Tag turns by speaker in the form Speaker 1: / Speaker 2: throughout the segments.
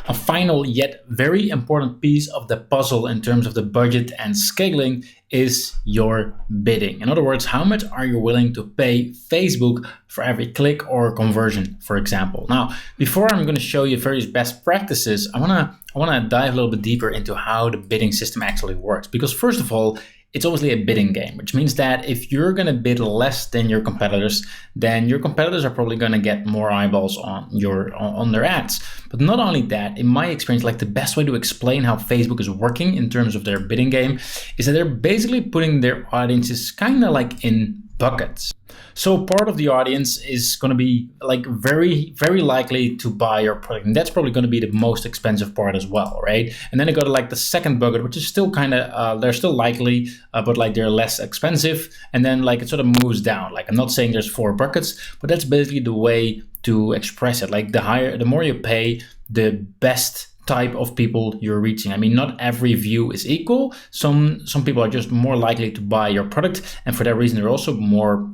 Speaker 1: A final yet very important piece of the puzzle in terms of the budget and scaling is your bidding. In other words, how much are you willing to pay Facebook for every click or conversion, for example? Now, before I'm going to show you various best practices, I want to dive a little bit deeper into how the bidding system actually works. Because first of all, it's obviously a bidding game, which means that if you're going to bid less than your competitors, then your competitors are probably going to get more eyeballs on their ads. But not only that, in my experience, like the best way to explain how Facebook is working in terms of their bidding game is that they're basically putting their audiences kind of like in buckets. So part of the audience is going to be like very, very likely to buy your product. And that's probably going to be the most expensive part as well, right? And then they go to like the second bucket, which is still kind of, they're still likely, but like they're less expensive. And then like it sort of moves down. Like I'm not saying there's 4 buckets, but that's basically the way to express it. Like the more you pay, the best type of people you're reaching. I mean, not every view is equal. Some people are just more likely to buy your product, and for that reason, they're also more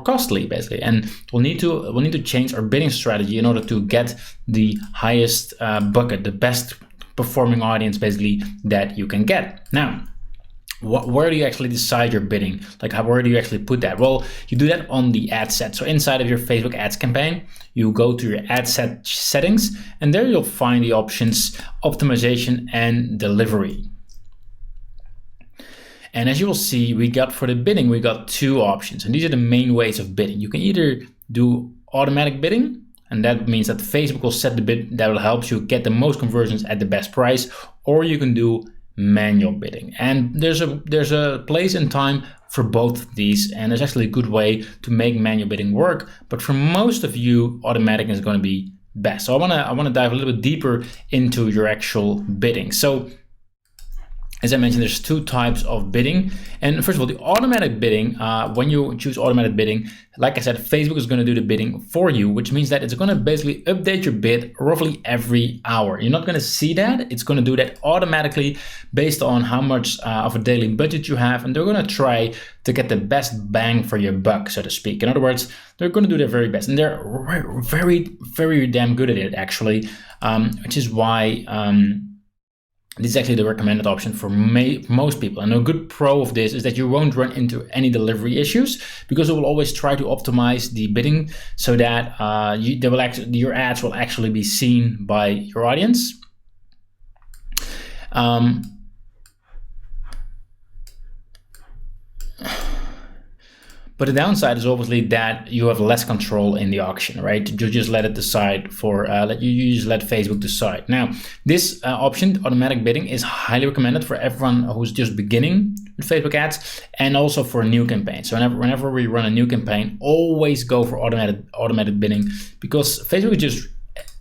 Speaker 1: costly, basically. And we'll need to change our bidding strategy in order to get the highest bucket, the best performing audience, basically, that you can get. Now, where do you actually decide your bidding? Like where do you actually put that? Well, you do that on the ad set. So inside of your Facebook ads campaign, you go to your ad set settings, and there you'll find the options optimization and delivery. And as you will see, for the bidding, we got 2 options, and these are the main ways of bidding. You can either do automatic bidding, and that means that Facebook will set the bid that will help you get the most conversions at the best price, or you can do manual bidding. And there's a place and time for both of these, and there's actually a good way to make manual bidding work, but for most of you, automatic is going to be best. So I want to dive a little bit deeper into your actual bidding. So as I mentioned, there's 2 types of bidding. And first of all, the automatic bidding, when you choose automatic bidding, like I said, Facebook is going to do the bidding for you, which means that it's going to basically update your bid roughly every hour. You're not going to see that. It's going to do that automatically based on how much of a daily budget you have. And they're going to try to get the best bang for your buck, so to speak. In other words, they're going to do their very best. And they're very, very damn good at it, actually, which is why this is actually the recommended option for most people. And a good pro of this is that you won't run into any delivery issues, because it will always try to optimize the bidding so that your ads will actually be seen by your audience. But the downside is obviously that you have less control in the auction, right? You just let it decide you just let Facebook decide. Now, this option, automatic bidding, is highly recommended for everyone who's just beginning with Facebook ads, and also for new campaigns. So whenever we run a new campaign, always go for automated bidding, because Facebook is just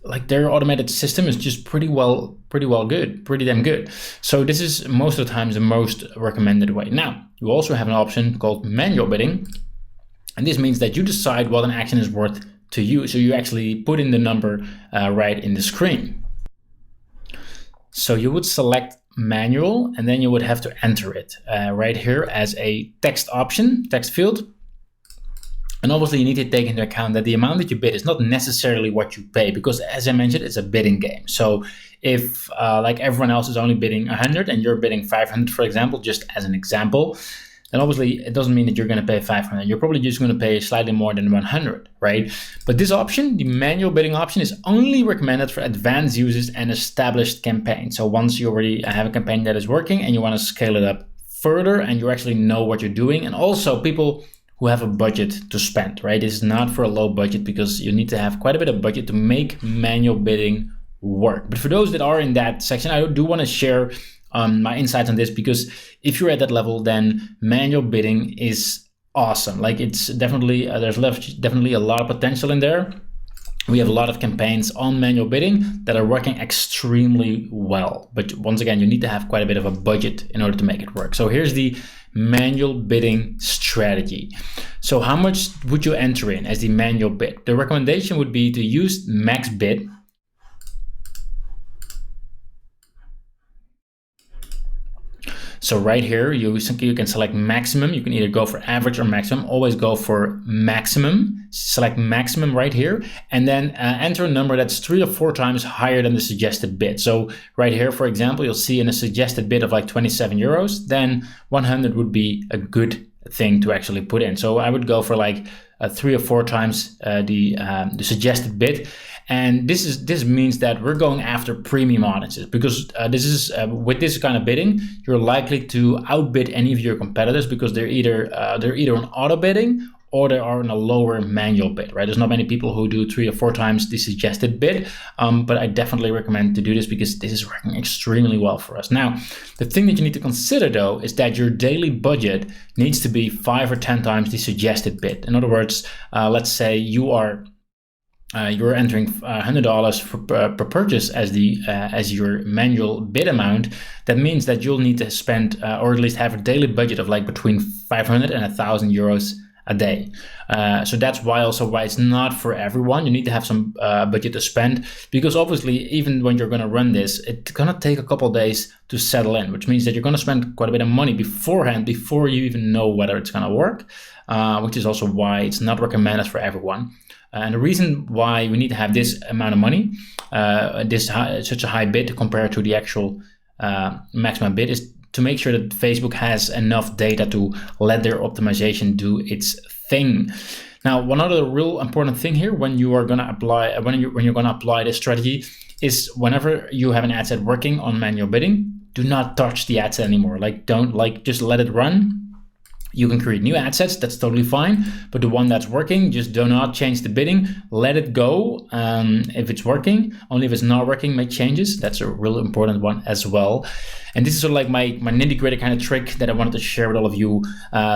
Speaker 1: like their automated system is just pretty damn good. So this is most of the times the most recommended way. Now, you also have an option called manual bidding. And this means that you decide what an action is worth to you. So you actually put in the number right in the screen. So you would select manual, and then you would have to enter it right here as a text field. And obviously you need to take into account that the amount that you bid is not necessarily what you pay, because as I mentioned, it's a bidding game. So if like everyone else is only bidding 100 and you're bidding 500, for example, just as an example, then obviously it doesn't mean that you're going to pay 500. You're probably just going to pay slightly more than 100, right? But this option, the manual bidding option, is only recommended for advanced users and established campaigns. So once you already have a campaign that is working and you want to scale it up further and you actually know what you're doing, and also people who have a budget to spend, right? This is not for a low budget, because you need to have quite a bit of budget to make manual bidding work. But for those that are in that section, I do want to share my insights on this, because if you're at that level, then manual bidding is awesome. Like it's definitely, there's definitely a lot of potential in there. We have a lot of campaigns on manual bidding that are working extremely well. But once again, you need to have quite a bit of a budget in order to make it work. So here's the manual bidding strategy. So how much would you enter in as the manual bid? The recommendation would be to use max bid. So right here, you can select maximum. You can either go for average or maximum. Always go for maximum. Select maximum right here, and then enter a number that's 3 or 4 times higher than the suggested bid. So right here, for example, you'll see in a suggested bid of like 27 euros, then 100 would be a good thing to actually put in. So I would go for like 3 or 4 times the suggested bid. And this means that we're going after premium audiences, because this is with this kind of bidding, you're likely to outbid any of your competitors, because they're either on auto bidding or they are in a lower manual bid, right? There's not many people who do 3 or 4 times the suggested bid, but I definitely recommend to do this because this is working extremely well for us. Now, the thing that you need to consider though is that your daily budget needs to be 5 or 10 times the suggested bid. In other words, let's say you're entering $100 per purchase as your manual bid amount. That means that you'll need to spend or at least have a daily budget of like between 500 and 1,000 euros a day. So that's why it's not for everyone. You need to have some budget to spend, because obviously even when you're going to run this, it's going to take a couple of days to settle in, which means that you're going to spend quite a bit of money beforehand before you even know whether it's going to work, which is also why it's not recommended for everyone. And the reason why we need to have this amount of money, such a high bid compared to the actual maximum bid, is to make sure that Facebook has enough data to let their optimization do its thing. Now, one other real important thing here when you are going to apply when you're going to apply this strategy is whenever you have an ad set working on manual bidding, do not touch the ad set anymore. Just let it run. You can create new ad sets, that's totally fine. But the one that's working, just do not change the bidding. Let it go if it's working. Only if it's not working, make changes. That's a real important one as well. And this is sort of like my nitty-gritty kind of trick that I wanted to share with all of you.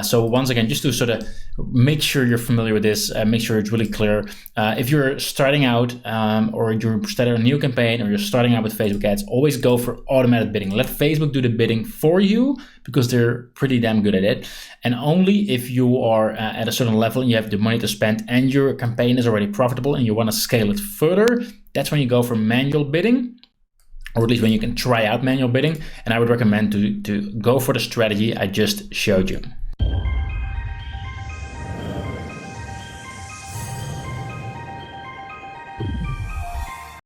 Speaker 1: So once again, just to sort of make sure you're familiar with this, make sure it's really clear. If you're starting out or you're starting a new campaign or you're starting out with Facebook ads, always go for automated bidding. Let Facebook do the bidding for you because they're pretty damn good at it. And only if you are at a certain level and you have the money to spend and your campaign is already profitable and you want to scale it further, that's when you go for manual bidding, or at least when you can try out manual bidding. And I would recommend to go for the strategy I just showed you.